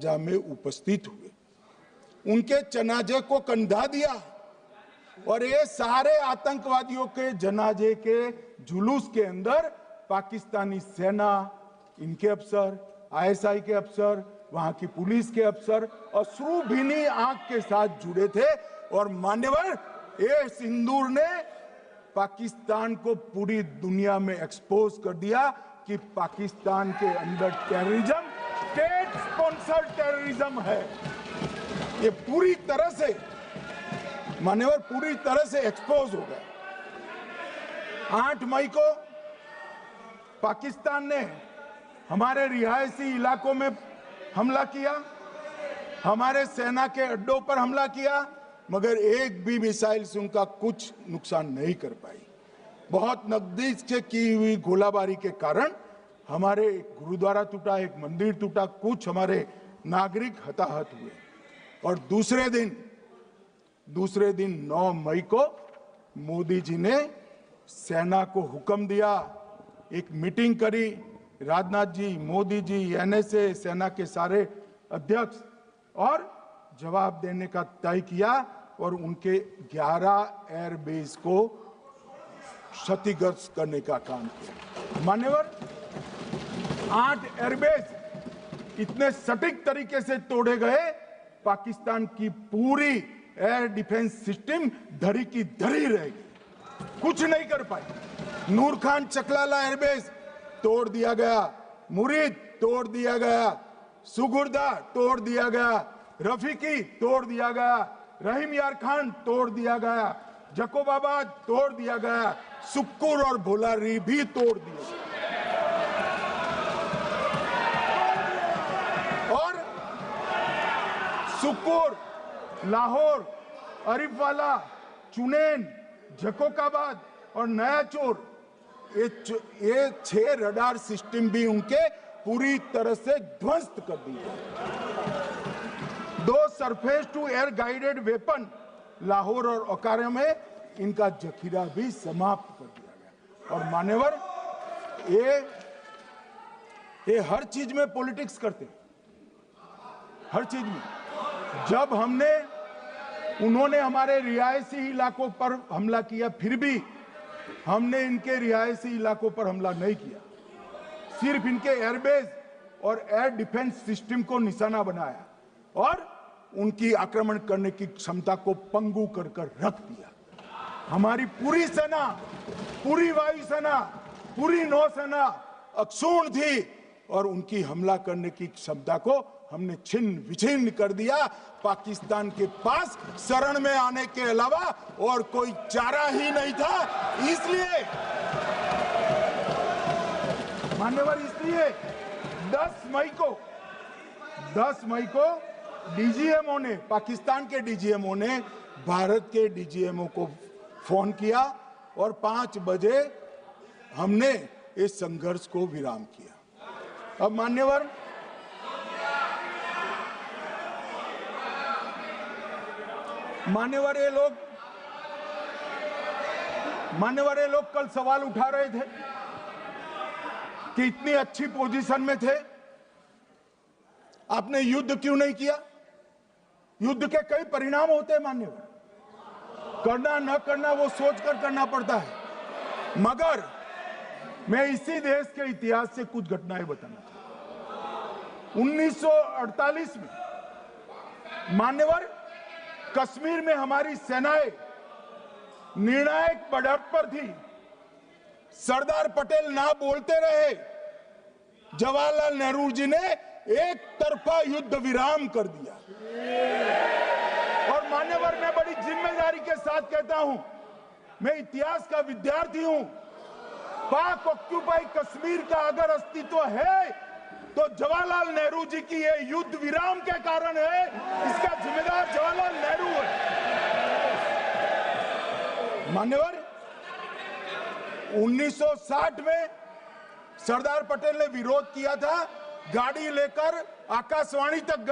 जनाजा में उपस्थित हुए, उनके जनाजे को कंधा दिया और ये सारे आतंकवादियों के जनाजे के जुलूस के अंदर पाकिस्तानी सेना, इनके अफसर, आईएसआई के अफसर, वहां की पुलिस के अफसर अश्रुभीनी आंख के साथ जुड़े थे। और मान्यवर, ये सिंदूर ने पाकिस्तान को पूरी दुनिया में एक्सपोज कर दिया कि पाकिस्तान के अंदर टेररिज्म स्टेट स्पॉन्सर्ड टेररिज्म है। ये पूरी तरह से मान्यवर पूरी तरह से एक्सपोज हो गया। 8 मई को पाकिस्तान ने हमारे रिहायशी इलाकों में हमला किया, हमारे सेना के अड्डों पर हमला किया, मगर एक भी मिसाइल से उनका कुछ नुकसान नहीं कर पाई। बहुत नजदीक से की हुई गोलाबारी के कारण हमारे गुरुद्वारा टूटा, एक मंदिर टूटा, कुछ हमारे नागरिक हताहत हुए। और दूसरे दिन 9 मई को मोदी जी ने सेना को हुक्म दिया, एक मीटिंग करी, राजनाथ जी, मोदी जी, एनएसए, सेना के सारे अध्यक्ष, और जवाब देने का तय किया और उनके 11 एयरबेस को क्षतिग्रस्त करने का काम किया। मान्यवर, 8 एयरबेस इतने सटीक तरीके से तोड़े गए, पाकिस्तान की पूरी एयर डिफेंस सिस्टम धरी की धरी रह गई, कुछ नहीं कर पाई। नूर खान चकलाला एयरबेस तोड़ दिया गया, मुरीद तोड़ दिया गया, सुगुर्दा तोड़ दिया गया, रफीकी तोड़ दिया गया, रहीम यार खान तोड़ दिया गया, जकोबाबाद तोड़ दिया गया, सुक्कुर और भोलारी भी तोड़ दिया गया। और सुक्कुर, लाहौर, अरिफवाला, चुनेन, जकोकाबाद और नया चोर, ये 6 रडार सिस्टम भी उनके पूरी तरह से ध्वस्त कर दिए। 2 surface to air guided weapon Lahore और ओकारा में इनका जखीरा भी समाप्त कर दिया गया। और मान्यवर, ये हर चीज में पॉलिटिक्स करते हैं, हर चीज में। जब उन्होंने हमारे रिहायशी इलाकों पर हमला किया, फिर भी हमने इनके रिहायशी इलाकों पर हमला नहीं किया, सिर्फ इनके एयरबेस और एयर डिफेंस सिस्टम को निशाना बनाया और उनकी आक्रमण करने की क्षमता को पंगु कर रख दिया। हमारी पूरी सेना, पूरी वायुसेना, पूरी नौसेना अक्षुण्ण थी और उनकी हमला करने की क्षमता को हमने छिन्न विछिन्न कर दिया। पाकिस्तान के पास शरण में आने के अलावा और कोई चारा ही नहीं था। इसलिए मान्यवर, इसलिए 10 मई को डीजीएमओ ने, पाकिस्तान के डीजीएमओ ने भारत के डीजीएमओ को फोन किया और 5 बजे हमने इस संघर्ष को विराम किया। अब मान्यवर, ये लोग कल सवाल उठा रहे थे कि इतनी अच्छी पोजीशन में थे, आपने युद्ध क्यों नहीं किया? युद्ध के कई परिणाम होते हैं मान्यवर, करना न करना वो सोचकर करना पड़ता है। मगर मैं इसी देश के इतिहास से कुछ घटनाएं बताना चाहता हूं। 1948 में मान्यवर, कश्मीर में हमारी सेनाएं निर्णायक बढ़त पर थी। सरदार पटेल ना बोलते रहे, जवाहरलाल नेहरू जी ने एक तरफा युद्ध विराम कर दिया। और मान्यवर, मैं बड़ी जिम्मेदारी के साथ कहता हूं, मैं इतिहास का विद्यार्थी हूं। पाक ऑक्यूपाई कश्मीर का अगर अस्तित्व है तो जवाहरलाल नेहरू जी की ये युद्ध विराम के कारण है। इसका जिम्मेदार जवाहरलाल नेहरू है। मान्यवर, 1960 में सरदार पटेल ने विरोध किया था, गाड़ी लेकर आकाशवाणी तक